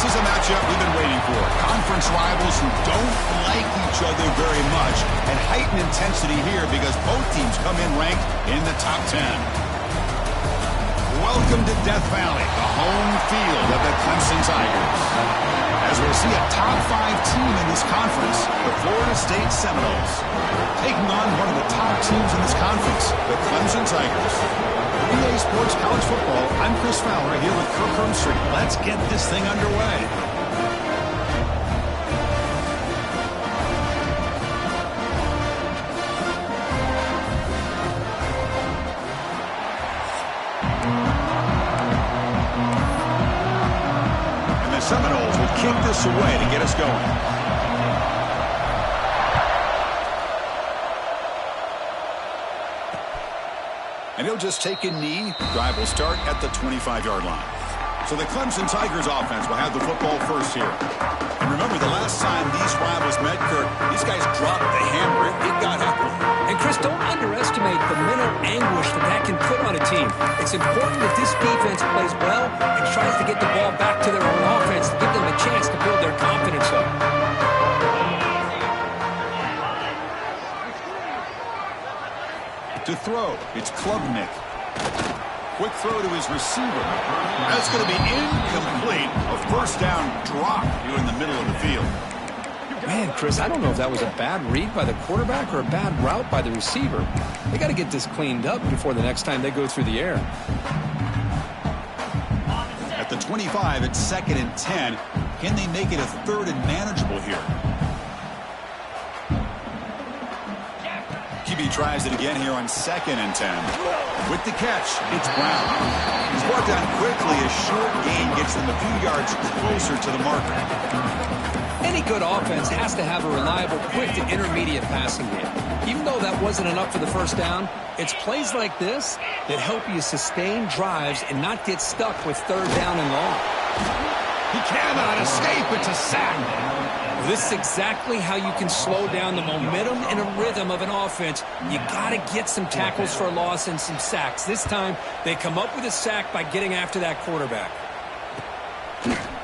is a matchup we've been waiting for. Conference rivals who don't like each other very much, and heightened intensity here because both teams come in ranked in the top 10. Welcome to Death Valley, the home field of the Clemson Tigers. As we'll see a top 5 team in this conference, the Florida State Seminoles, taking on one of the top teams in this conference, the Clemson Tigers. EA Sports College Football, I'm Chris Fowler here with Kirk Hermstreet. Let's get this thing underway. And the Seminoles will kick this away to get us going. And he'll just take a knee. Drive will start at the 25-yard line. So the Clemson Tigers offense will have the football first here. And remember, the last time these rivals met, Kirk, these guys dropped the hammer. It got ugly. And, Chris, don't underestimate the mental anguish that can put on a team. It's important that this defense plays well and tries to get the ball back to their own offense to give them a chance to build their confidence up. To throw, it's Klubnik. Quick throw to his receiver. That's going to be incomplete. A first down drop here in the middle of the field. Man, Chris, I don't know if that was a bad read by the quarterback or a bad route by the receiver. They got to get this cleaned up before the next time they go through the air. At the 25, it's 2nd and 10. Can they make it a 3rd and manageable here? QB tries it again here on 2nd and 10. With the catch, it's Brown. He's brought down quickly. A short gain gets them a few yards closer to the marker. Any good offense has to have a reliable, quick to intermediate passing game. Even though that wasn't enough for the first down, it's plays like this that help you sustain drives and not get stuck with 3rd down and long. He cannot escape. It's a sack. This is exactly how you can slow down the momentum and a rhythm of an offense. You got to get some tackles for a loss and some sacks. This time, they come up with a sack by getting after that quarterback.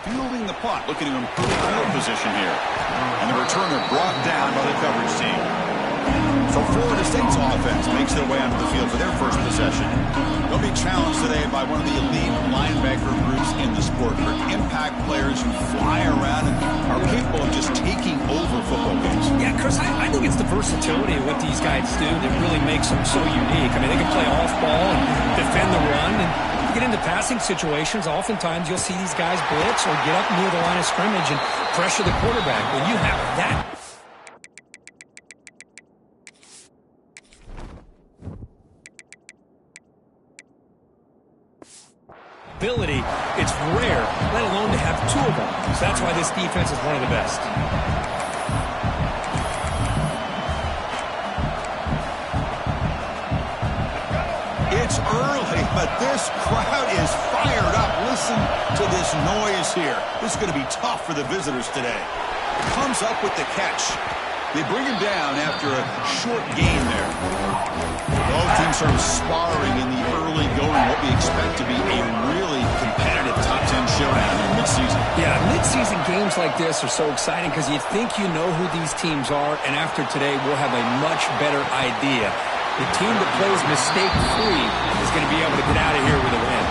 Fielding the punt, looking to improve field position here. And the returner brought down by the coverage team. So Florida State's offense makes their way onto the field for their first possession. They'll be challenged today by one of the elite linebacker groups in the sport. For impact players who fly around and are capable of just taking over football games. Yeah, Chris, I think it's the versatility of what these guys do that really makes them so unique. I mean, they can play off ball and defend the run. And you get into passing situations, oftentimes you'll see these guys blitz or get up near the line of scrimmage and pressure the quarterback. When you have that ability, it's rare, let alone to have 2 of them. So that's why this defense is one of the best. It's early, but this crowd is fired up. Listen to this noise here. This is going to be tough for the visitors today. Comes up with the catch. They bring him down after a short gain there. Both teams sort of sparring in the early going, what we expect to be a really competitive top 10 showdown in midseason. Yeah, midseason games like this are so exciting because you think you know who these teams are, and after today we'll have a much better idea. The team that plays mistake-free is going to be able to get out of here with a win.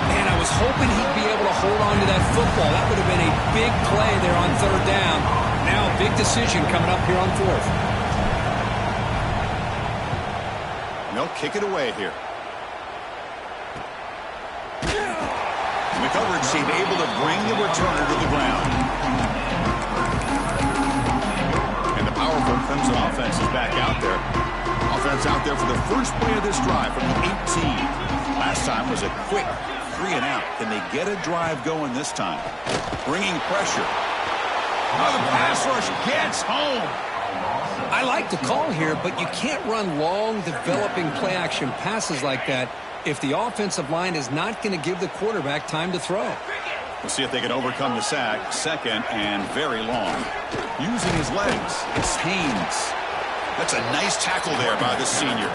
Man, I was hoping he'd be able to hold on to that football. That would have been a big play there on 3rd down. Now a big decision coming up here on 4th. They'll kick it away here. And the coverage team able to bring the returner to the ground. And the powerful Clemson offense is back out there. Offense out there for the first play of this drive from the 18. Last time was a quick 3 and out. Can they get a drive going this time? Bringing pressure. Oh, the pass rush gets home. I like the call here, but you can't run long, developing play-action passes like that if the offensive line is not going to give the quarterback time to throw. We'll see if they can overcome the sack. 2nd and very long. Using his legs, it's Haynes. That's a nice tackle there by the senior.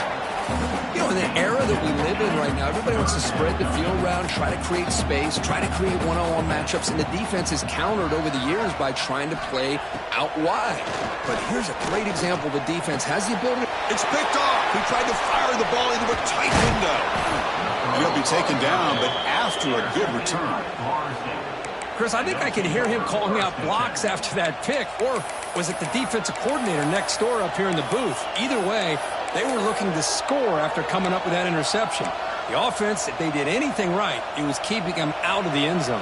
You know, in the era that we live in right now, everybody wants to spread the field around, try to create space, try to create one-on-one matchups, and the defense is countered over the years by trying to play out wide. But here's a great example of a defense has the ability. It's picked off. He tried to fire the ball into a tight window. And he'll be taken down, but after a good return. Chris, I think I can hear him calling out blocks after that pick, or was it the defensive coordinator next door up here in the booth? Either way, they were looking to score after coming up with that interception. The offense, if they did anything right, it was keeping them out of the end zone.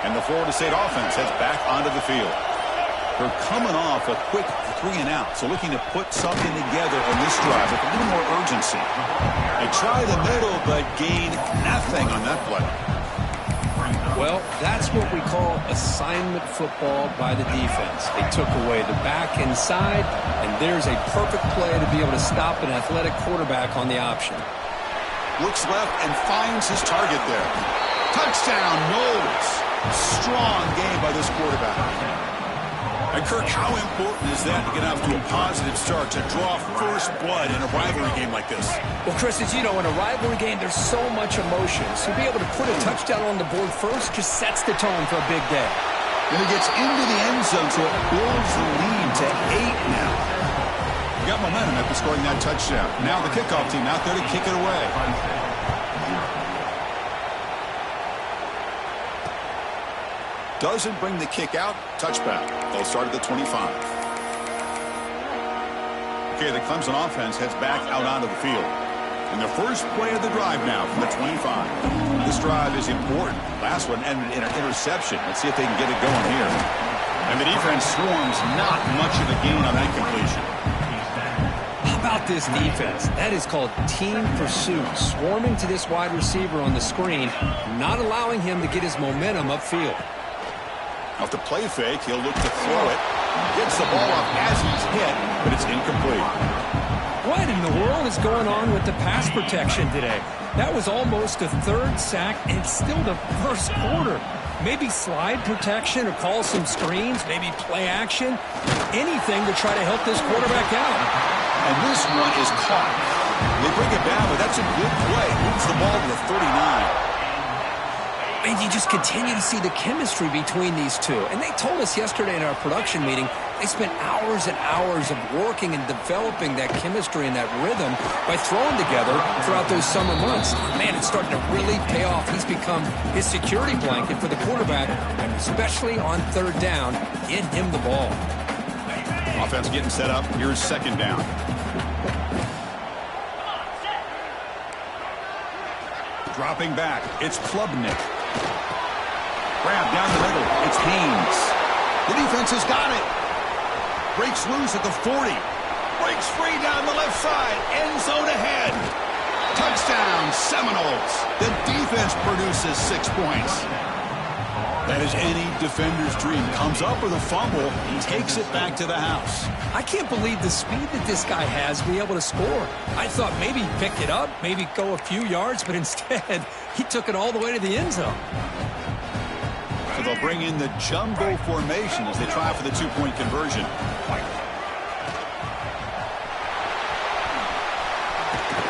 And the Florida State offense heads back onto the field. They're coming off a quick 3-and-out, so looking to put something together on this drive with a little more urgency. They try the middle, but gain nothing on that play. Well, that's what we call assignment football by the defense. They took away the back inside, and there's a perfect play to be able to stop an athletic quarterback on the option. Looks left and finds his target there. Touchdown, Knowles. Strong game by this quarterback. And Kirk, how important is that to get off to a positive start, to draw first blood in a rivalry game like this? Well, Chris, as you know, in a rivalry game, there's so much emotion. So to be able to put a touchdown on the board first just sets the tone for a big day. And he gets into the end zone, so it builds the lead to 8 now. We got momentum after scoring that touchdown. Now the kickoff team out there to kick it away. Doesn't bring the kick out. Touchback. They'll start at the 25. Okay, the Clemson offense heads back out onto the field. And the first play of the drive now from the 25. This drive is important. Last one ended in an interception. Let's see if they can get it going here. And the defense swarms. Not much of a gain on that completion. How about this defense? That is called team pursuit. Swarming to this wide receiver on the screen, not allowing him to get his momentum upfield. Off the play fake, he'll look to throw it. Gets the ball off as he's hit, but it's incomplete. What in the world is going on with the pass protection today? That was almost a third sack and still the first quarter. Maybe slide protection or call some screens, maybe play action. Anything to try to help this quarterback out. And this one is caught. They bring it down, but that's a good play. Moves the ball to the 39. And you just continue to see the chemistry between these two. And they told us yesterday in our production meeting, they spent hours and hours of working and developing that chemistry and that rhythm by throwing together throughout those summer months. Man, it's starting to really pay off. He's become his security blanket for the quarterback, and especially on third down, get him the ball. Offense getting set up. Here's second down. Dropping back. It's Klubnik. Grab down the middle. It's Haynes. The defense has got it. Breaks loose at the 40. Breaks free down the left side. End zone ahead. Touchdown, Seminoles. The defense produces 6 points. That is any defender's dream. Comes up with a fumble. He takes it back to the house. I can't believe the speed that this guy has to be able to score. I thought maybe he'd pick it up, maybe go a few yards, but instead he took it all the way to the end zone. So they'll bring in the jumbo formation as they try for the 2-point conversion.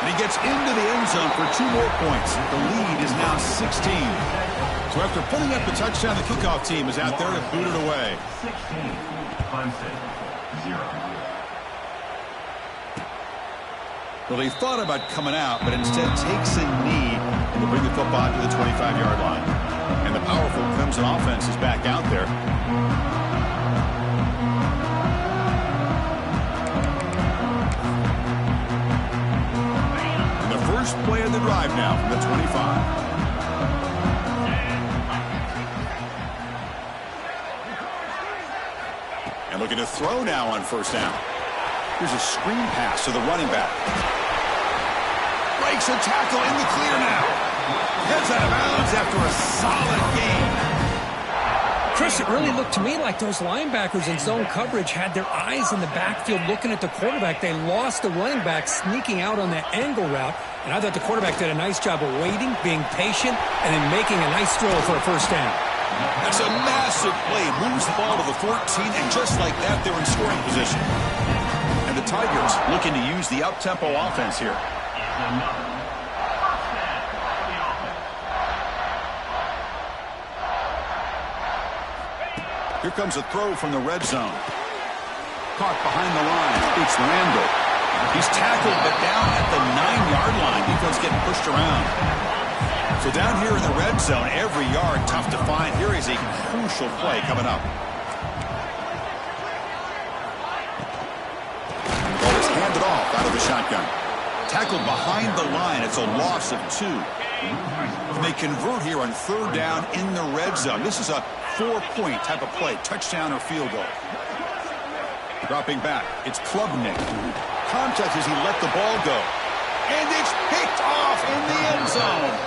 And he gets into the end zone for 2 more points. The lead is now 16. So after putting up the touchdown, the kickoff team is out there to boot it away. 16, Clemson, 0. Well, he thought about coming out, but instead takes a knee and will bring the football to the 25-yard line. And the powerful Clemson offense is back out there. And the first play of the drive now from the 25. And looking to throw now on first down. Here's a screen pass to the running back. Breaks a tackle in the clear now. Heads out of bounds after a solid game. Chris, it really looked to me like those linebackers in zone coverage had their eyes in the backfield looking at the quarterback. They lost the running back sneaking out on that angle route. And I thought the quarterback did a nice job of waiting, being patient, and then making a nice throw for a first down. That's a massive play. Moves the ball to the 14, and just like that, they're in scoring position. And the Tigers looking to use the up-tempo offense here. another touchdown for the offense. Here comes a throw from the red zone. Caught behind the line. It's Randall. He's tackled, but down at the 9-yard line. Defense getting pushed around. So down here in the red zone, every yard tough to find. Here is a crucial play coming up. Ball is handed off out of the shotgun. Tackled behind the line. It's a loss of 2. And they convert here on 3rd down in the red zone. This is a 4-point type of play, touchdown or field goal. Dropping back, it's Klubnik. Contact as he let the ball go. And it's picked off in the end zone.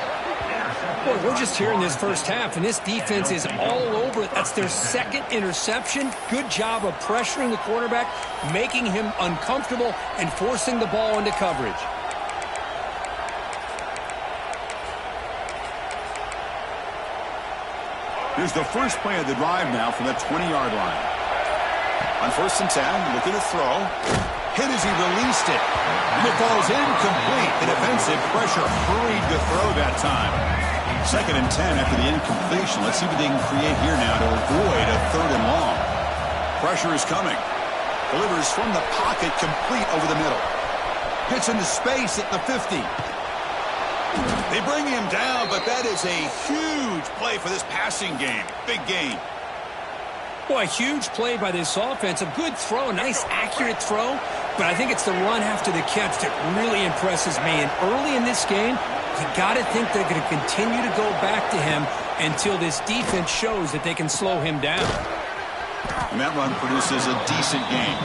Boy, we're just here in this first half, and this defense is all over it. That's their 2nd interception. Good job of pressuring the quarterback, making him uncomfortable, and forcing the ball into coverage. Here's the first play of the drive now from the 20-yard line. On 1st and 10, looking to throw. Hit as he released it. And it falls incomplete. The defensive pressure hurried to throw that time. 2nd and 10 after the incompletion. Let's see what they can create here now to avoid a 3rd and long. Pressure is coming. Delivers from the pocket, complete over the middle. Hits into space at the 50. They bring him down, but that is a huge play for this passing game. Big gain. Boy, a huge play by this offense. A good throw, a nice accurate throw. But I think it's the run after the catch that really impresses me. And early in this game, you got to think they're going to continue to go back to him until this defense shows that they can slow him down. And that run produces a decent gain.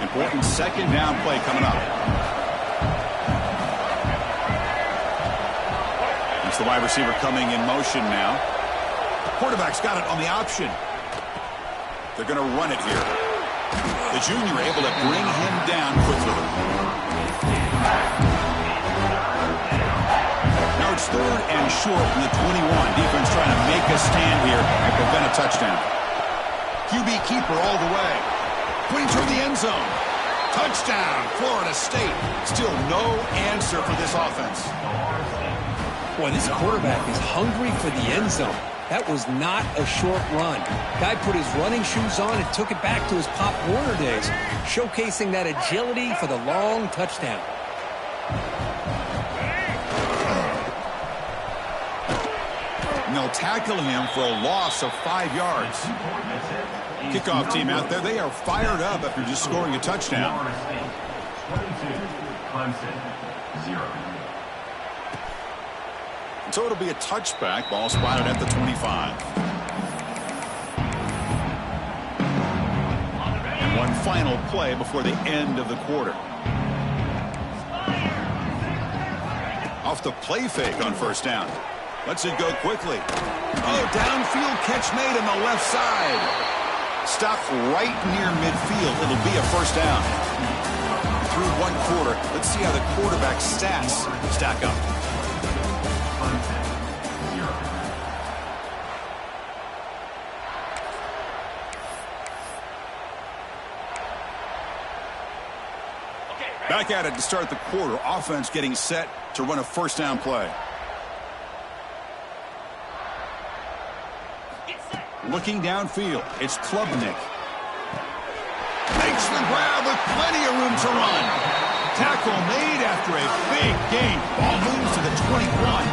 Important 2nd down play coming up. It's the wide receiver coming in motion now. Quarterback's got it on the option. They're going to run it here. The junior able to bring him down quickly. Now it's 3rd and short from the 21. Defense trying to make a stand here and prevent a touchdown. QB keeper all the way. Putting toward the end zone. Touchdown, Florida State. Still no answer for this offense. Boy, this quarterback is hungry for the end zone. That was not a short run. Guy put his running shoes on and took it back to his Pop Warner days, showcasing that agility for the long touchdown. And they'll tackle him for a loss of 5 yards. Kickoff team out there, they are fired up after just scoring a touchdown. 22, Clemson, 0. So it'll be a touchback. Ball spotted at the 25. And one final play before the end of the quarter. Off the play fake on 1st down. Lets it go quickly. Oh, downfield catch made on the left side. Stopped right near midfield. It'll be a 1st down. Through 1 quarter. Let's see how the quarterback stats stack up. Back at it to start the quarter. Offense getting set to run a 1st down play. Looking downfield. It's Klubnik. Makes the grab with plenty of room to run. Tackle made after a big gain. Ball moves to the 21.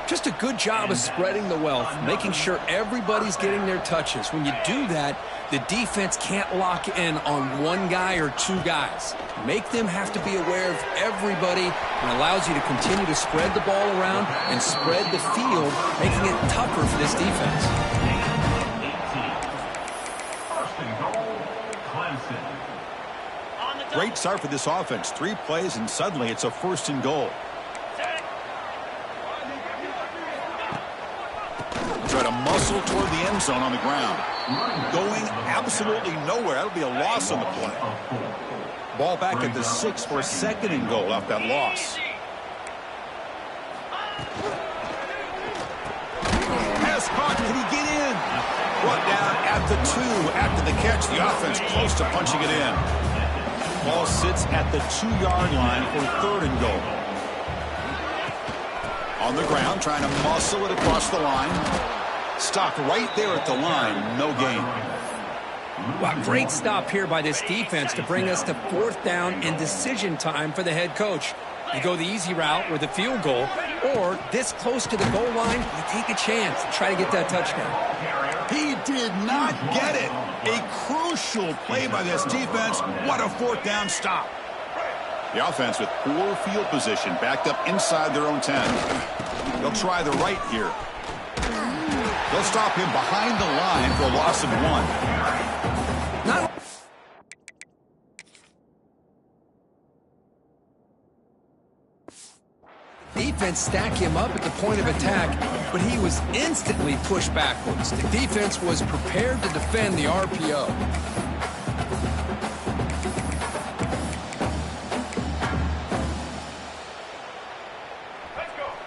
Just a good job of spreading the wealth, making sure everybody's getting their touches. When you do that, the defense can't lock in on 1 guy or 2 guys. Make them have to be aware of everybody, and allows you to continue to spread the ball around and spread the field, making it tougher for this defense. 18. 1st and goal, Clemson. Great start for this offense. 3 plays, and suddenly it's a 1st and goal. Try to muscle toward the end zone on the ground. Going absolutely nowhere. That'll be a loss on the play. Ball back at the 6 for a 2nd and goal off that loss. Pass caught. Can he get in? Brought down at the 2 after the catch. The offense close to punching it in. Ball sits at the 2-yard line for 3rd and goal. On the ground, trying to muscle it across the line. Stopped right there at the line. No gain. Well, great stop here by this defense to bring us to 4th down and decision time for the head coach. You go the easy route with a field goal, or this close to the goal line, you take a chance and try to get that touchdown. He did not get it. A crucial play by this defense. What a 4th down stop. The offense with poor field position, backed up inside their own 10. They'll try the right here. They'll stop him behind the line for a loss of 1. Not defense stack him up at the point of attack, but he was instantly pushed backwards. The defense was prepared to defend the RPO.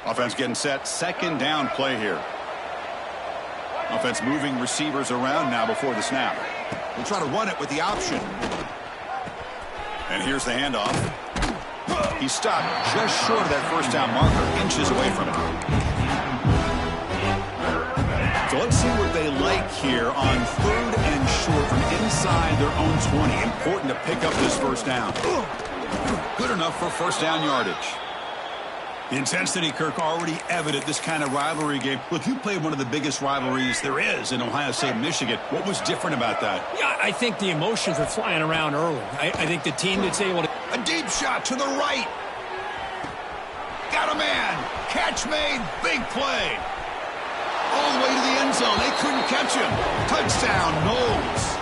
Offense getting set. 2nd down play here. Offense moving receivers around now before the snap. We'll try to run it with the option. And here's the handoff. He stopped just short of that 1st down marker, inches away from it. So let's see what they like here on 3rd and short from inside their own 20. Important to pick up this 1st down. Good enough for 1st down yardage. The intensity, Kirk, already evident this kind of rivalry game. Look, you played one of the biggest rivalries there is in Ohio State and Michigan. What was different about that? Yeah, I think the emotions were flying around early. I think the team that's able to... A deep shot to the right. Got a man. Catch made. Big play. All the way to the end zone. They couldn't catch him. Touchdown, Knowles.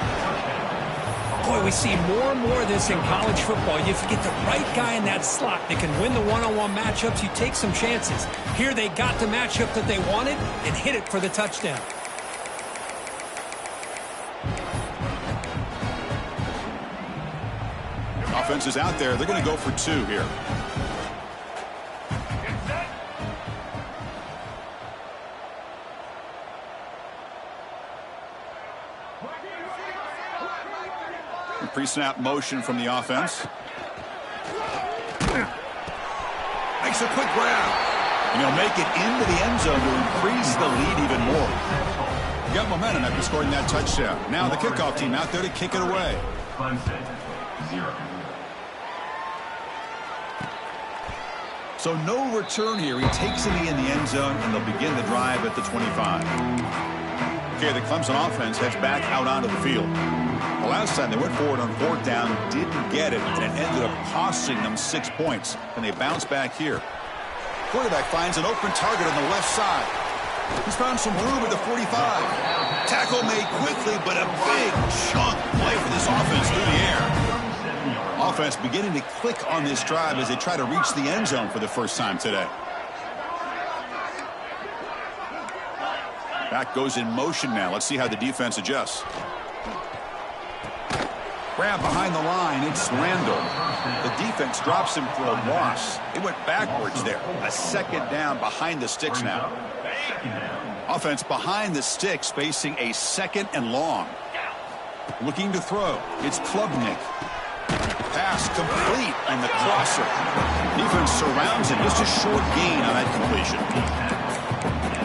Boy, we see more and more of this in college football. If you get the right guy in that slot that can win the one-on-one matchups, you take some chances. Here they got the matchup that they wanted and hit it for the touchdown. Offense is out there. They're going to go for 2 here. Pre-snap motion from the offense. Makes a quick grab. And he'll make it into the end zone to increase the lead even more. Got momentum after scoring that touchdown. Now the kickoff team out there to kick it away. Clemson, 0. So no return here. He takes it in the end zone, and they'll begin the drive at the 25. Okay, the Clemson offense heads back out onto the field. The last time they went forward on 4th down, didn't get it, and it ended up costing them 6 points. And they bounce back here. Quarterback finds an open target on the left side. He's found some room at the 45. Tackle made quickly, but a big chunk play for this offense through the air. Offense beginning to click on this drive as they try to reach the end zone for the first time today. Back goes in motion now. Let's see how the defense adjusts. Grab behind the line. It's Randall. The defense drops him for a loss. It went backwards there. A 2nd down behind the sticks now. Offense behind the sticks facing a 2nd and long. Looking to throw. It's Klubnik. Pass complete on the crosser. Defense surrounds him. Just a short gain on that completion.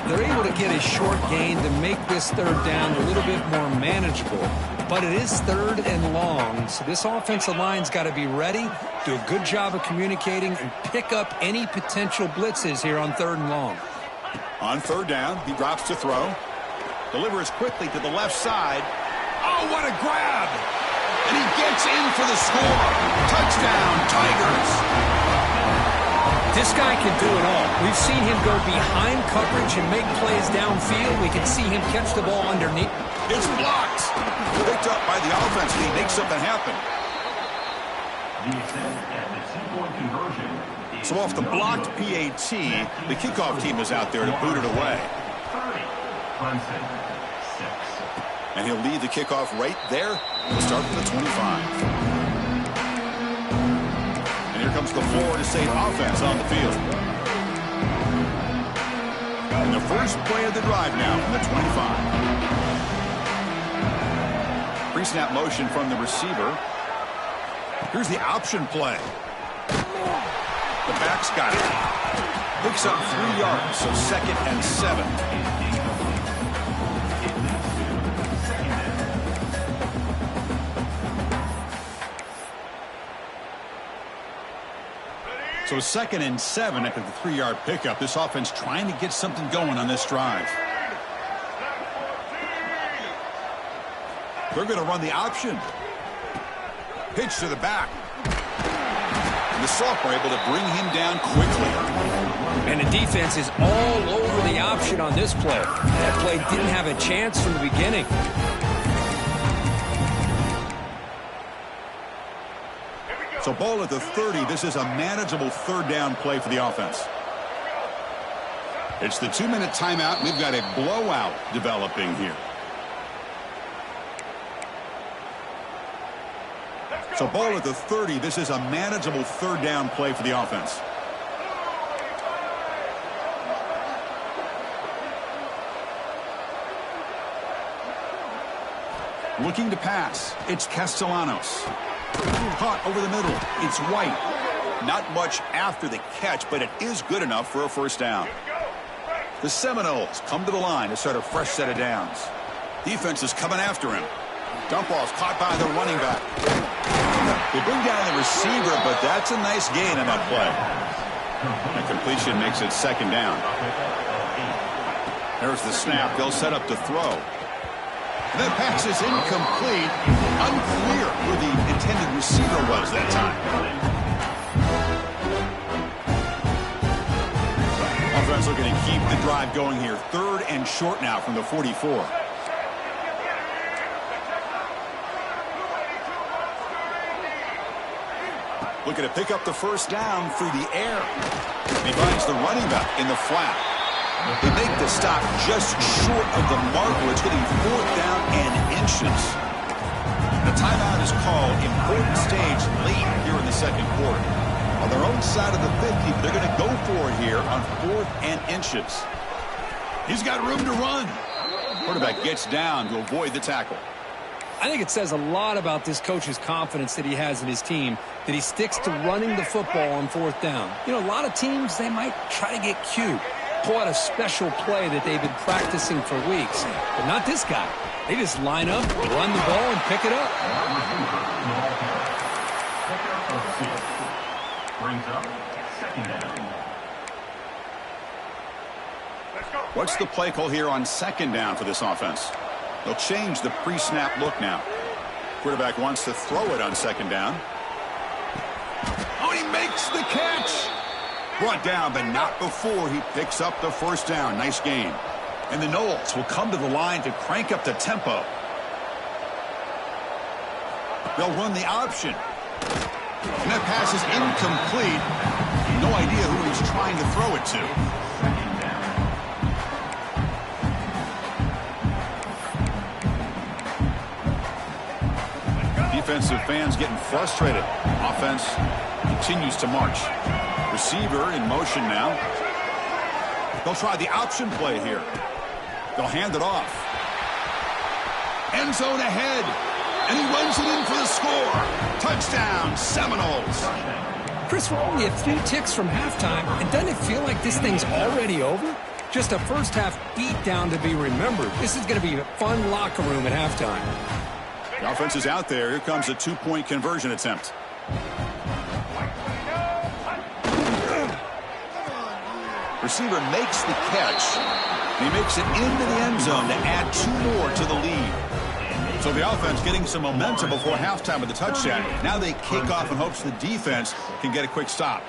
They're able to get a short gain to make this 3rd down a little bit more manageable. But it is 3rd and long, so this offensive line's got to be ready, do a good job of communicating, and pick up any potential blitzes here on 3rd and long. On 3rd down, he drops to throw. Delivers quickly to the left side. Oh, what a grab! And he gets in for the score. Touchdown, Tigers. This guy can do it all. We've seen him go behind coverage and make plays downfield. We can see him catch the ball underneath. It's blocked. Picked up by the offense, and he makes something happen. So off the blocked PAT, the kickoff team is out there to boot it away. And he'll lead the kickoff right there. We'll start from the 25. And here comes the Florida State offense on the field. And the first play of the drive now from the 25. Pre-snap motion from the receiver. Here's the option play. The back's got it. Picks up 3 yards, so 2nd and 7. So 2nd and 7 after the 3-yard pickup. This offense trying to get something going on this drive. They're going to run the option. Pitch to the back. And the sophomore able to bring him down quickly. And the defense is all over the option on this play. That play didn't have a chance from the beginning. So ball at the 30. This is a manageable 3rd down play for the offense. It's the 2-minute timeout. We've got a blowout developing here. So ball at the 30. This is a manageable 3rd down play for the offense. Looking to pass. It's Castellanos. Caught over the middle. It's White. Not much after the catch, but it is good enough for a 1st down. The Seminoles come to the line to start a fresh set of downs. Defense is coming after him. Dump ball's caught by the running back. They bring down the receiver, but that's a nice gain on that play. The completion makes it 2nd down. There's the snap. They'll set up to throw. That pass is incomplete. Unclear who the intended receiver was that time. Offense looking to keep the drive going here. 3rd and short now from the 44. Looking to pick up the 1st down through the air. He finds the running back in the flat. They make the stop just short of the marker. It's getting 4th down and inches. The timeout is called. Important stage late here in the 2nd quarter. On their own side of the 50, but they're going to go for it here on 4th and inches. He's got room to run. Quarterback gets down to avoid the tackle. I think it says a lot about this coach's confidence that he has in his team, that he sticks to running the football on 4th down. You know, a lot of teams, they might try to get cute, pull out a special play that they've been practicing for weeks. But not this guy. They just line up, run the ball, and pick it up. Brings up 2nd down. What's the play call here on 2nd down for this offense? They'll change the pre-snap look now. Quarterback wants to throw it on 2nd down. Oh, he makes the catch. Brought down, but not before he picks up the 1st down. Nice gain. And the Noles will come to the line to crank up the tempo. They'll run the option. And that pass is incomplete. No idea who he's trying to throw it to. Defensive fans getting frustrated. Offense continues to march. Receiver in motion now. They'll try the option play here. They'll hand it off. End zone ahead. And he runs it in for the score. Touchdown, Seminoles. Chris, we're only a few ticks from halftime, and doesn't it feel like this thing's already over? Just a 1st half beatdown to be remembered. This is going to be a fun locker room at halftime. The offense is out there. Here comes a 2-point conversion attempt. Receiver makes the catch. He makes it into the end zone to add 2 more to the lead. So the offense getting some momentum before halftime with the touchdown. Now they kick off in hopes the defense can get a quick stop.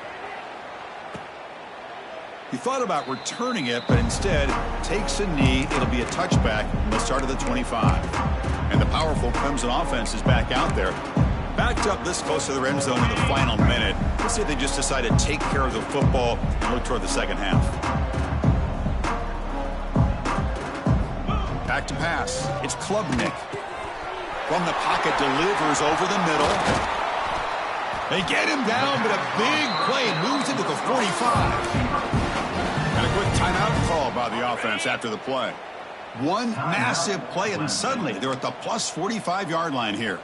He thought about returning it, but instead takes a knee. It'll be a touchback from the start of the 25. And the powerful Clemson offense is back out there. Backed up this close to the end zone in the final minute. Let's see if they just decide to take care of the football and look toward the 2nd half. Back to pass. It's Klubnik. From the pocket, delivers over the middle. They get him down, but a big play moves into the 45. And a quick timeout call by the offense after the play. One massive play, and suddenly they're at the plus 45-yard line here.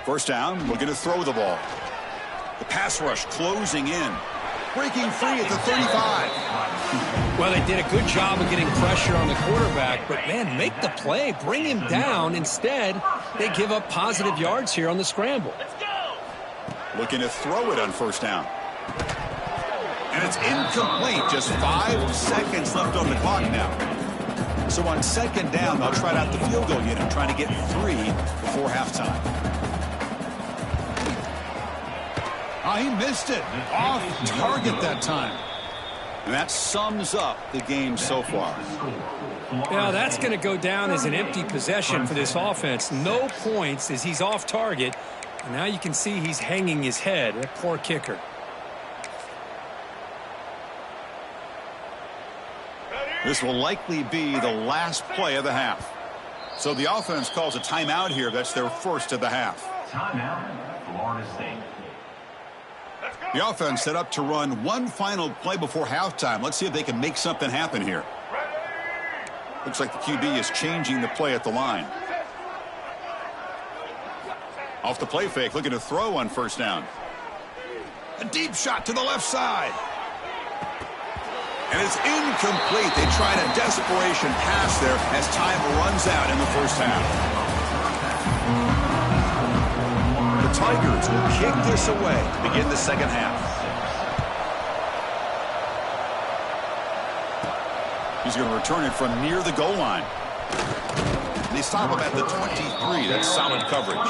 First down, looking to throw the ball. The pass rush closing in. Breaking free at the 35. Well, they did a good job of getting pressure on the quarterback, but, man, make the play. Bring him down. Instead, they give up positive yards here on the scramble. Looking to throw it on first down. And it's incomplete. Just 5 seconds left on the clock now. So on second down, they'll try out the field goal unit, trying to get 3 before halftime. Oh, he missed it. Off target that time. And that sums up the game so far. Yeah, that's going to go down as an empty possession for this offense. No points as he's off target. And now you can see he's hanging his head. A poor kicker. This will likely be the last play of the half. So the offense calls a timeout here. That's their first of the half. Timeout, Florida State. The offense set up to run one final play before halftime. Let's see if they can make something happen here. Looks like the QB is changing the play at the line. Off the play fake, looking to throw on first down. A deep shot to the left side. And it's incomplete. They tried a desperation pass there as time runs out in the first half. The Tigers will kick this away to begin the second half. He's going to return it from near the goal line. They stop him at the 23. That's solid coverage.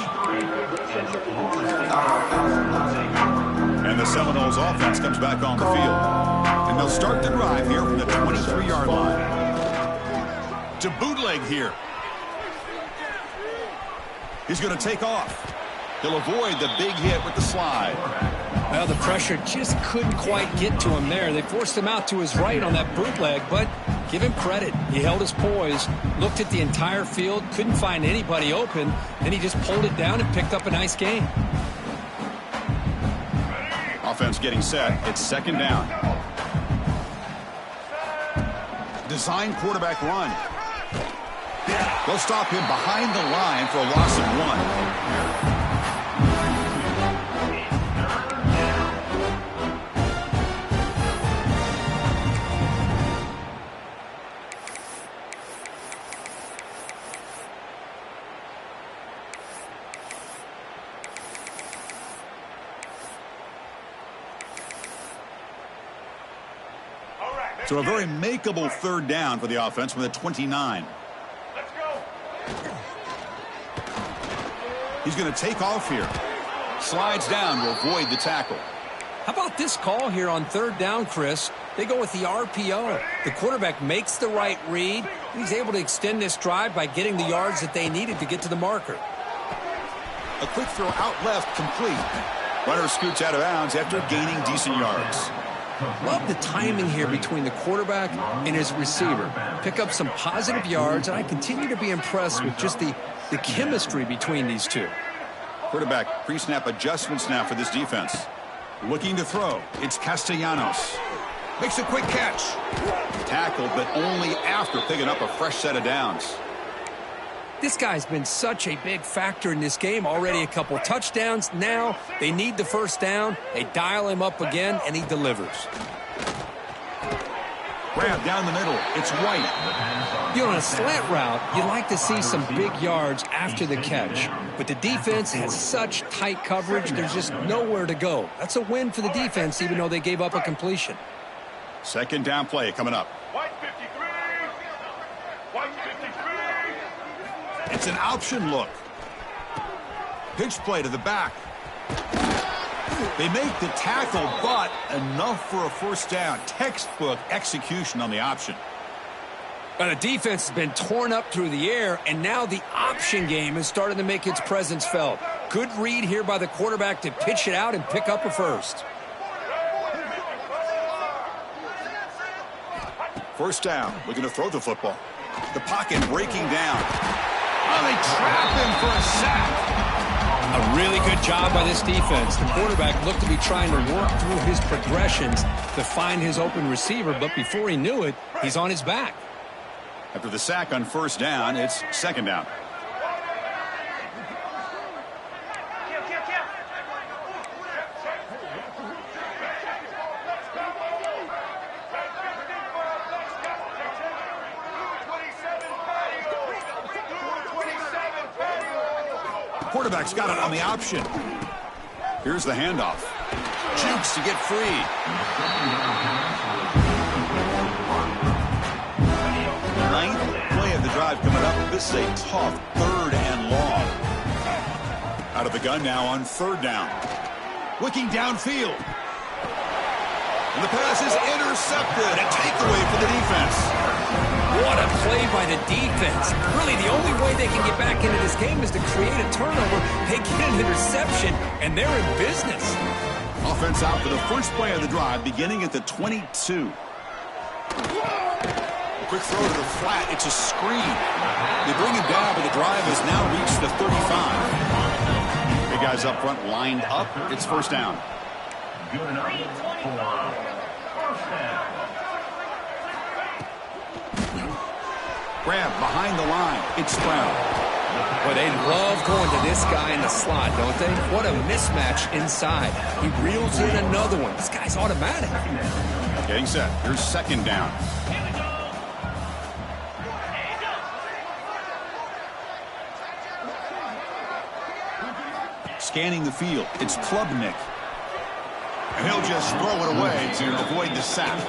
And the Seminoles offense comes back on the field. And they'll start the drive here from the 23-yard line. To bootleg here. He's going to take off. He'll avoid the big hit with the slide. Well, the pressure just couldn't quite get to him there. They forced him out to his right on that bootleg, but give him credit. He held his poise, looked at the entire field, couldn't find anybody open, then he just pulled it down and picked up a nice gain. Offense getting set. It's second down. Design quarterback run. They'll stop him behind the line for a loss of 1. So a very makeable third down for the offense from the 29. Let's go. He's going to take off here. Slides down to avoid the tackle. How about this call here on third down, Chris? They go with the RPO. The quarterback makes the right read. He's able to extend this drive by getting the yards that they needed to get to the marker. A quick throw out left, complete. Runner scoots out of bounds after gaining decent yards. Love the timing here between the quarterback and his receiver. Pick up some positive yards, and I continue to be impressed with just the chemistry between these two. Quarterback pre-snap adjustments now for this defense. Looking to throw. It's Castellanos. Makes a quick catch. Tackled, but only after picking up a fresh set of downs. This guy's been such a big factor in this game. Already a couple touchdowns. Now they need the first down. They dial him up again, and he delivers. Grab down the middle. It's White. You know, on a slant route, you like to see some big yards after the catch. But the defense has such tight coverage, there's just nowhere to go. That's a win for the defense, even though they gave up a completion. Second down play coming up. White 53. White 53. It's an option look. Pitch play to the back. They make the tackle, but enough for a first down. Textbook execution on the option. The defense has been torn up through the air, and now the option game is starting to make its presence felt. Good read here by the quarterback to pitch it out and pick up a first. First down, looking to throw the football. The pocket breaking down. Oh, they trap him for a sack. A really good job by this defense. The quarterback looked to be trying to work through his progressions to find his open receiver, but before he knew it, he's on his back. After the sack on first down, it's second down. quarterback's got it on the option. Here's the handoff. Jukes to get free. Ninth play of the drive coming up. This is a tough 3rd and long. Out of the gun now on 3rd down. Looking downfield. And the pass is intercepted. A takeaway for the defense. What a play by the defense. Really, the only way they can get back into this game is to create a turnover. They get an interception, and they're in business. Offense out for the first play of the drive, beginning at the 22. Quick throw to the flat. It's a screen. They bring him down, but the drive has now reached the 35. Big guys up front lined up. It's 1st down. Good enough for 1st down. Grab behind the line. It's Stroud. Boy, they love going to this guy in the slot, don't they? What a mismatch inside. He reels in another one. This guy's automatic. Getting set. Here's 2nd down. Scanning the field. It's Klubnik. And he'll just throw it away to avoid the sack.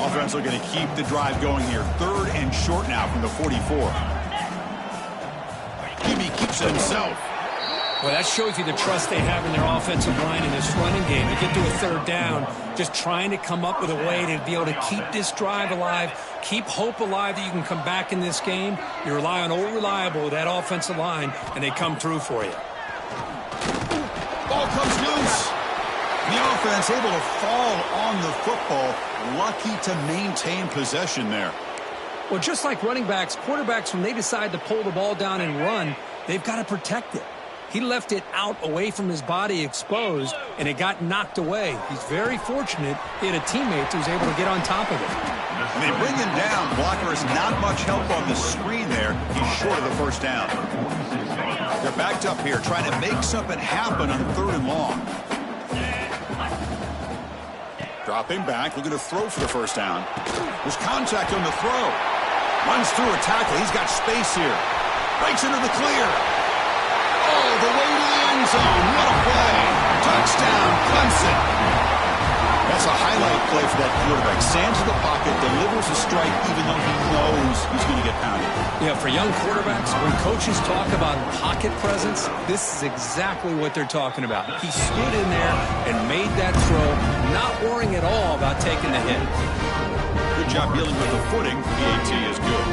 Offense looking to keep the drive going here. 3rd and short now from the 44. Kimmy keeps it himself. Well, that shows you the trust they have in their offensive line in this running game. To get to a 3rd down, just trying to come up with a way to be able to keep this drive alive, keep hope alive that you can come back in this game. You rely on Old Reliable with that offensive line, and they come through for you. Ball comes loose. The offense able to fall on the football. Lucky to maintain possession there. Well, just like running backs, quarterbacks, when they decide to pull the ball down and run, they've got to protect it. He left it out away from his body exposed, and it got knocked away. He's very fortunate he had a teammate who was able to get on top of it. And they bring him down. Blocker is not much help on the screen there. He's short of the 1st down. They're backed up here trying to make something happen on 3rd and long. Dropping back, looking to throw for the 1st down. There's contact on the throw. Runs through a tackle. He's got space here. Breaks into the clear. Oh, the way to the end zone. What a play. Touchdown, Clemson. That's a highlight play for that quarterback. Sands in the pocket, delivers a strike even though he knows he's going to get pounded. Yeah, for young quarterbacks, when coaches talk about pocket presence, this is exactly what they're talking about. He stood in there and made that throw, not worrying at all about taking the hit. Good job dealing with the footing. PAT is good.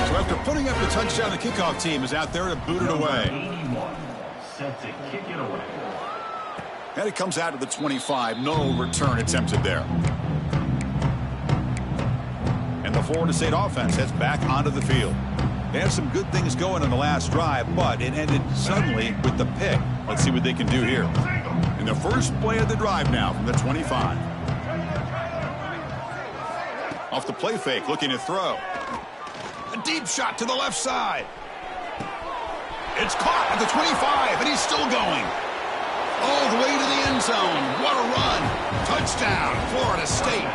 So after putting up the touchdown, the kickoff team is out there to boot it away. 81 set to kick it away. And it comes out of the 25. No return attempted there. And the Florida State offense heads back onto the field. They have some good things going on the last drive, but it ended suddenly with the pick. Let's see what they can do here. In the first play of the drive now from the 25. Off the play fake, looking to throw. A deep shot to the left side. It's caught at the 25, and he's still going. All the way to the end zone. What a run. Touchdown, Florida State.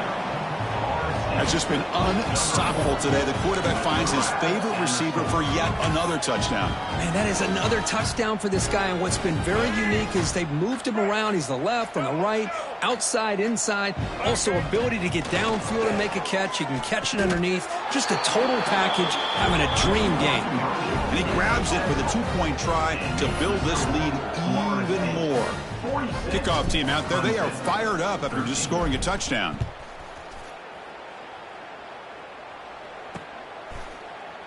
Has just been unstoppable today. The quarterback finds his favorite receiver for yet another touchdown. Man, that is another touchdown for this guy, and what's been very unique is they've moved him around. He's the left, on the right, outside, inside. Also, ability to get downfield and make a catch. He can catch it underneath. Just a total package, having a dream game. And he grabs it with a two-point try to build this lead even more. Kickoff team out there, they are fired up after just scoring a touchdown.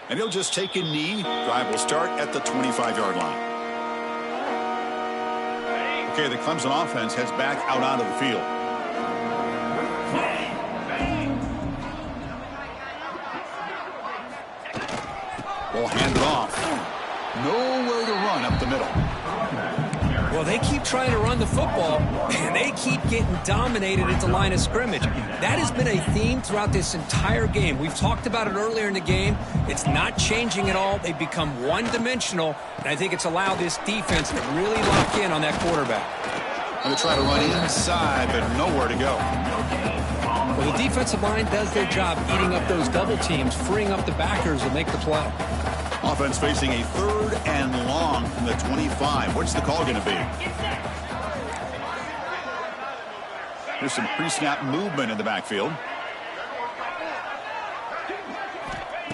And he'll just take a knee. Drive will start at the 25-yard line. Okay, the Clemson offense heads back out onto the field. Ball handed off. Nowhere to run up the middle. Well, they keep trying to run the football, and they keep getting dominated at the line of scrimmage. That has been a theme throughout this entire game. We've talked about it earlier in the game. It's not changing at all. They've become one-dimensional, and I think it's allowed this defense to really lock in on that quarterback. And they try to run inside, but nowhere to go. Well, the defensive line does their job eating up those double teams, freeing up the backers to make the play. Offense facing a 3rd and long from the 25. What's the call going to be? There's some pre-snap movement in the backfield.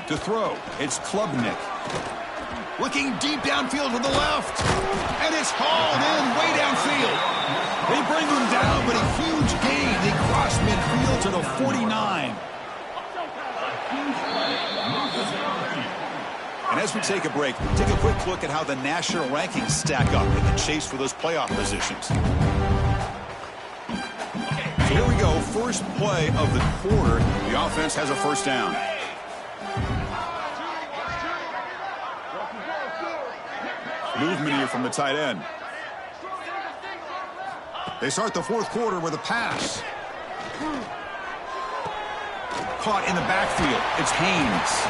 To throw, it's Klubnik. Looking deep downfield to the left. And it's hauled in way downfield. They bring him down, but a huge gain. They cross midfield to the 49. And as we take a break, take a quick look at how the national rankings stack up in the chase for those playoff positions. So here we go, first play of the quarter. The offense has a first down. Movement here from the tight end. They start the 4th quarter with a pass. Caught in the backfield. It's Haynes.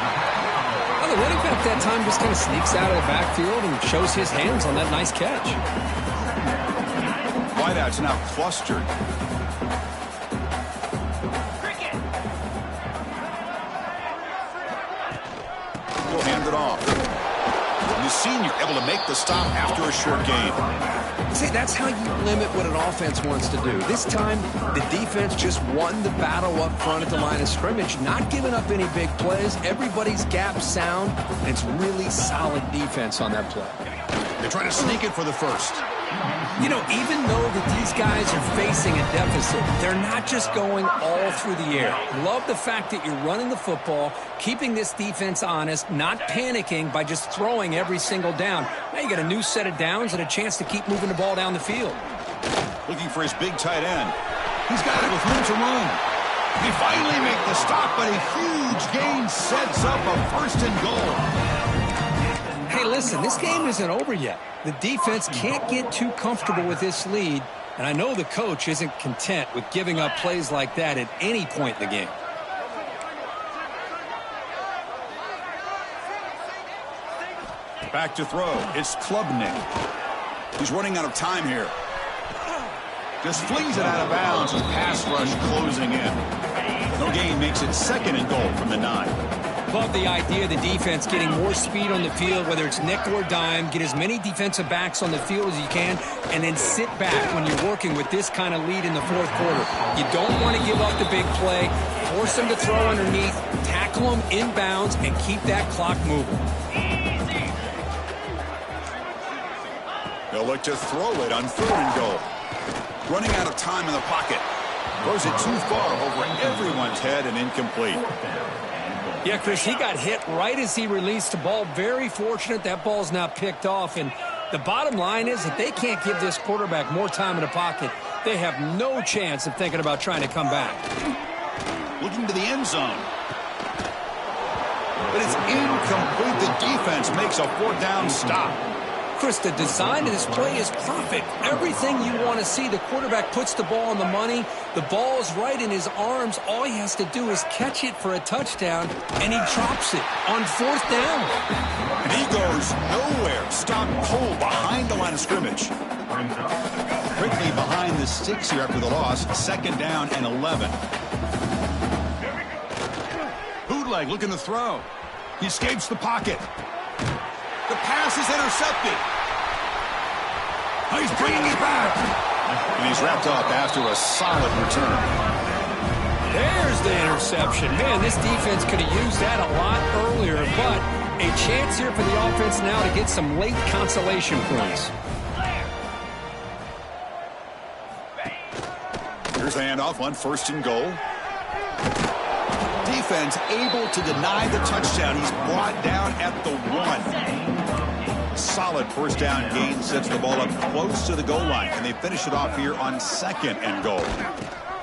Well, the running back that time just kind of sneaks out of the backfield and shows his hands on that nice catch. Wideouts now clustered. He'll hand it off. The senior able to make the stop after a short gain. See, that's how you limit what an offense wants to do. This time, the defense just won the battle up front at the line of scrimmage, not giving up any big plays. Everybody's gap sound, and it's really solid defense on that play. They're trying to sneak it for the first. You know, even though that these guys are facing a deficit, they're not just going all through the air. Love the fact that you're running the football, keeping this defense honest, not panicking by just throwing every single down. Now you got a new set of downs and a chance to keep moving the ball down the field. Looking for his big tight end. He's got it with room to run. They finally make the stop, but a huge gain sets up a 1st and goal. Hey, listen, this game isn't over yet. The defense can't get too comfortable with this lead, and I know the coach isn't content with giving up plays like that at any point in the game. Back to throw. It's Klubnik. He's running out of time here. Just flings it out of bounds with pass rush closing in. No gain makes it 2nd and goal from the 9. Love the idea of the defense getting more speed on the field, whether it's nickel or dime. Get as many defensive backs on the field as you can, and then sit back when you're working with this kind of lead in the 4th quarter. You don't want to give up the big play. Force them to throw underneath, tackle them inbounds, and keep that clock moving. They'll look to throw it on 3rd and goal. Running out of time in the pocket. Throws it too far over everyone's head and incomplete. Yeah, Chris, he got hit right as he released the ball. Very fortunate that ball's not picked off. And the bottom line is that they can't give this quarterback more time in the pocket. They have no chance of thinking about trying to come back. Looking to the end zone. But it's incomplete. The defense makes a 4th down stop. Chris, the design of this play is perfect. Everything you want to see. The quarterback puts the ball on the money. The ball is right in his arms. All he has to do is catch it for a touchdown, and he drops it on 4th down. And he goes nowhere. Stop cold behind the line of scrimmage. Quickly behind the sticks here after the loss. 2nd down and 11. Bootleg looking to throw. He escapes the pocket. The pass is intercepted. He's bringing it back. And he's wrapped up after a solid return. There's the interception. Man, this defense could have used that a lot earlier, but a chance here for the offense now to get some late consolation points. Here's the handoff on 1st and goal. Defense able to deny the touchdown. He's brought down at the 1. Solid 1st down gain sets the ball up close to the goal line. And they finish it off here on 2nd and goal.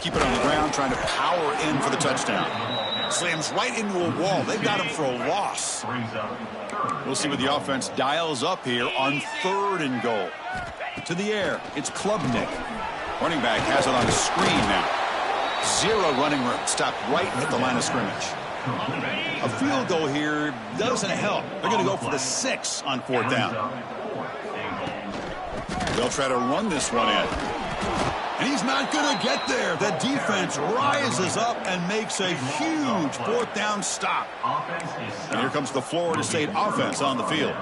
Keep it on the ground, trying to power in for the touchdown. Slams right into a wall. They've got him for a loss. We'll see what the offense dials up here on 3rd and goal. To the air, it's Klubnik. Running back has it on the screen now. 0 running room. Stopped right at the line of scrimmage. A field goal here doesn't help. They're going to go for the 6 on 4th down. They'll try to run this one in. And he's not going to get there. The defense rises up and makes a huge fourth down stop. And here comes the Florida State offense on the field.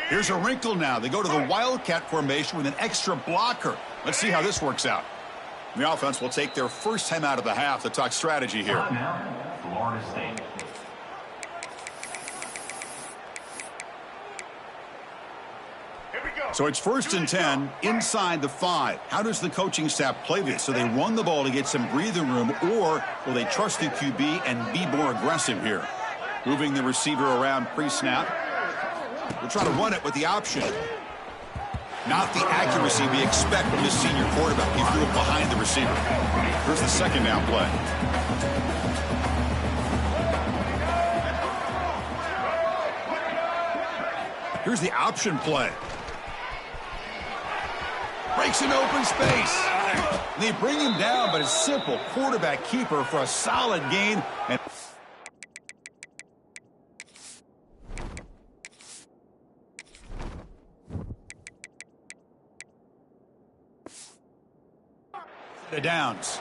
Here's a wrinkle now. They go to the Wildcat formation with an extra blocker. Let's see how this works out. The offense will take their first time out of the half to talk strategy here. Florida State. So it's 1st and 10 inside the 5. How does the coaching staff play this? So they run the ball to get some breathing room, or will they trust the QB and be more aggressive here? Moving the receiver around pre-snap. We'll try to run it with the option. Not the accuracy we expect from this senior quarterback. He threw it behind the receiver. Here's the second down play. Here's the option play. Breaks an open space. They bring him down, but a simple quarterback keeper for a solid gain. And the downs.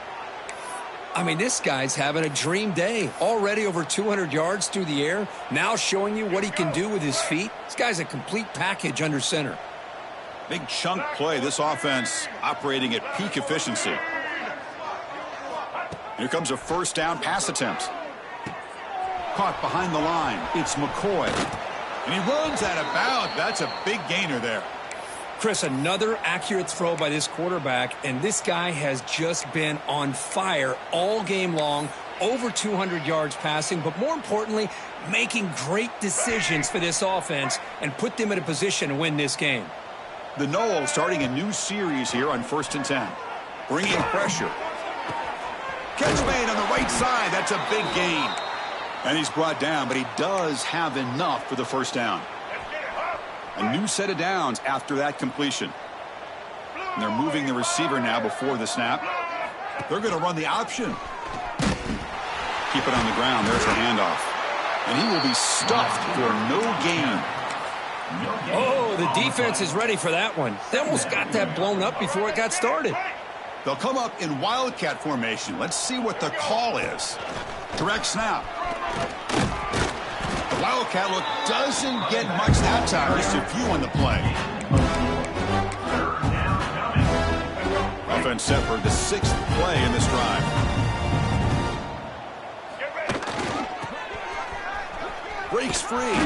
I mean, this guy's having a dream day. Already over 200 yards through the air. Now showing you what he can do with his feet. This guy's a complete package under center. Big chunk play. This offense operating at peak efficiency. Here comes a first down pass attempt. Caught behind the line. It's McCoy. And he runs out of bounds. That's a big gainer there. Chris, another accurate throw by this quarterback, and this guy has just been on fire all game long, over 200 yards passing, but more importantly, making great decisions for this offense and put them in a position to win this game. The Noles starting a new series here on 1st and 10. Bringing pressure. Catch made on the right side. That's a big gain. And he's brought down, but he does have enough for the first down. A new set of downs after that completion. And they're moving the receiver now before the snap. They're going to run the option. Keep it on the ground. There's the handoff. And he will be stuffed for no gain. Oh, the defense is ready for that one. They almost got that blown up before it got started. They'll come up in Wildcat formation. Let's see what the call is. Direct snap. The Wildcat look doesn't get much that time. Just a few on the play. Offense set for the 6th play in this drive. Breaks free.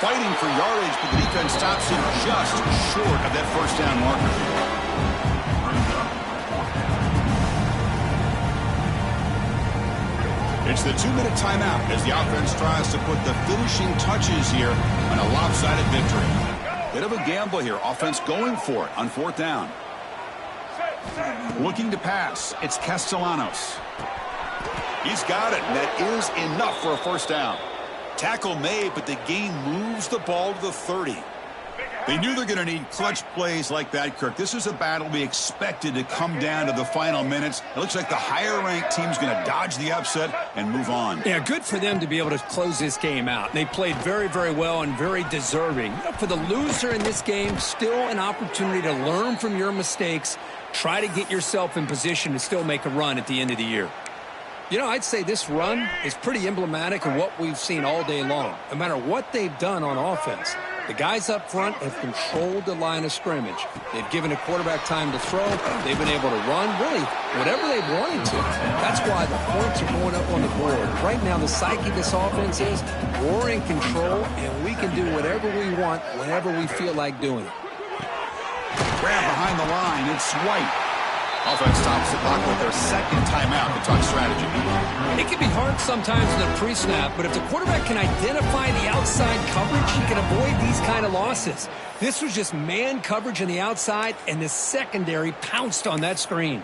Fighting for yardage, but the defense stops him just short of that first down marker. It's the 2-minute timeout as the offense tries to put the finishing touches here on a lopsided victory. Bit of a gamble here. Offense going for it on 4th down. Looking to pass. It's Castellanos. He's got it, and that is enough for a first down. Tackle made, but the gain moves the ball to the 30. They knew they're going to need clutch plays like that, Kirk. This is a battle we expected to come down to the final minutes. It looks like the higher-ranked team's going to dodge the upset and move on. Yeah, good for them to be able to close this game out. They played very, very well and very deserving. You know, for the loser in this game, still an opportunity to learn from your mistakes. Try to get yourself in position to still make a run at the end of the year. You know, I'd say this run is pretty emblematic of what we've seen all day long. No matter what they've done on offense, the guys up front have controlled the line of scrimmage. They've given a quarterback time to throw. They've been able to run, really, whatever they've wanted to. That's why the points are going up on the board. Right now, the psyche of this offense is we're in control, and we can do whatever we want whenever we feel like doing it. Grab behind the line. It's White. Offense stops the clock with their second timeout to talk strategy. It can be hard sometimes in the pre-snap, but if the quarterback can identify the outside coverage, he can avoid these kind of losses. This was just man coverage on the outside, and the secondary pounced on that screen.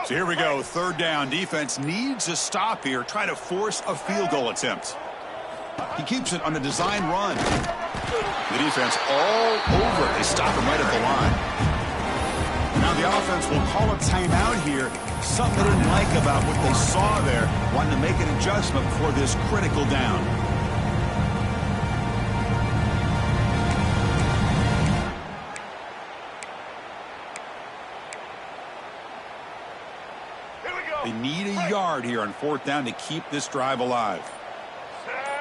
So here we go. 3rd down. Defense needs a stop here. Try to force a field goal attempt. He keeps it on a design run. The defense all over. They stop him right at the line. Now the offense will call a timeout here. Something they didn't like about what they saw there. Wanting to make an adjustment for this critical down. They need a yard here on 4th down to keep this drive alive.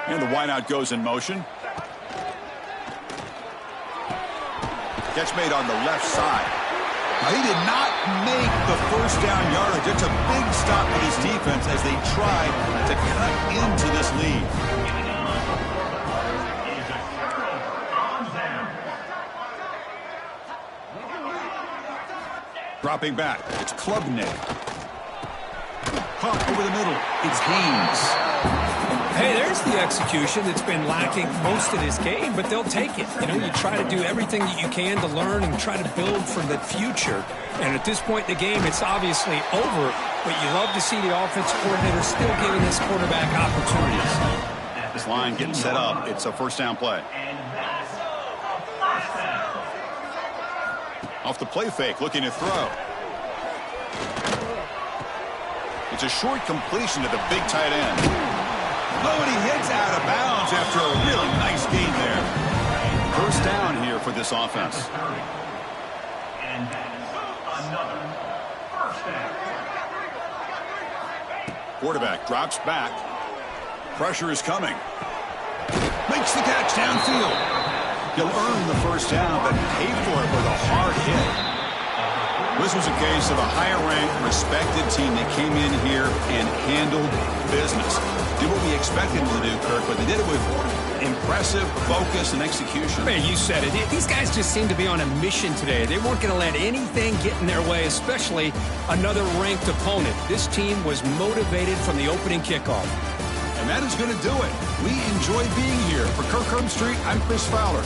And the wideout goes in motion. Catch made on the left side. He did not make the first down yardage. It's a big stop for this defense as they try to cut into this lead. Dropping back. It's Klubnik. Pump over the middle. It's Haynes. Hey, there's the execution that's been lacking most of this game, but they'll take it. You know, you try to do everything that you can to learn and try to build for the future. And at this point in the game, it's obviously over, but you love to see the offensive coordinator still giving this quarterback opportunities. This line getting set up. It's a first down play. Off the play fake, looking to throw. It's a short completion to the big tight end. Oh, and he hits out of bounds after a really nice gain there. First down here for this offense. And another first down. Quarterback drops back. Pressure is coming. Makes the catch downfield. He'll earn the first down, but pay for it with a hard hit. This was a case of a higher-ranked, respected team that came in here and handled business. Did what we expected them to do, Kirk, but they did it with impressive focus and execution. Man, you said it. These guys just seem to be on a mission today. They weren't going to let anything get in their way, especially another ranked opponent. This team was motivated from the opening kickoff. And that is going to do it. We enjoy being here. For Kirk Herbstreit, I'm Chris Fowler.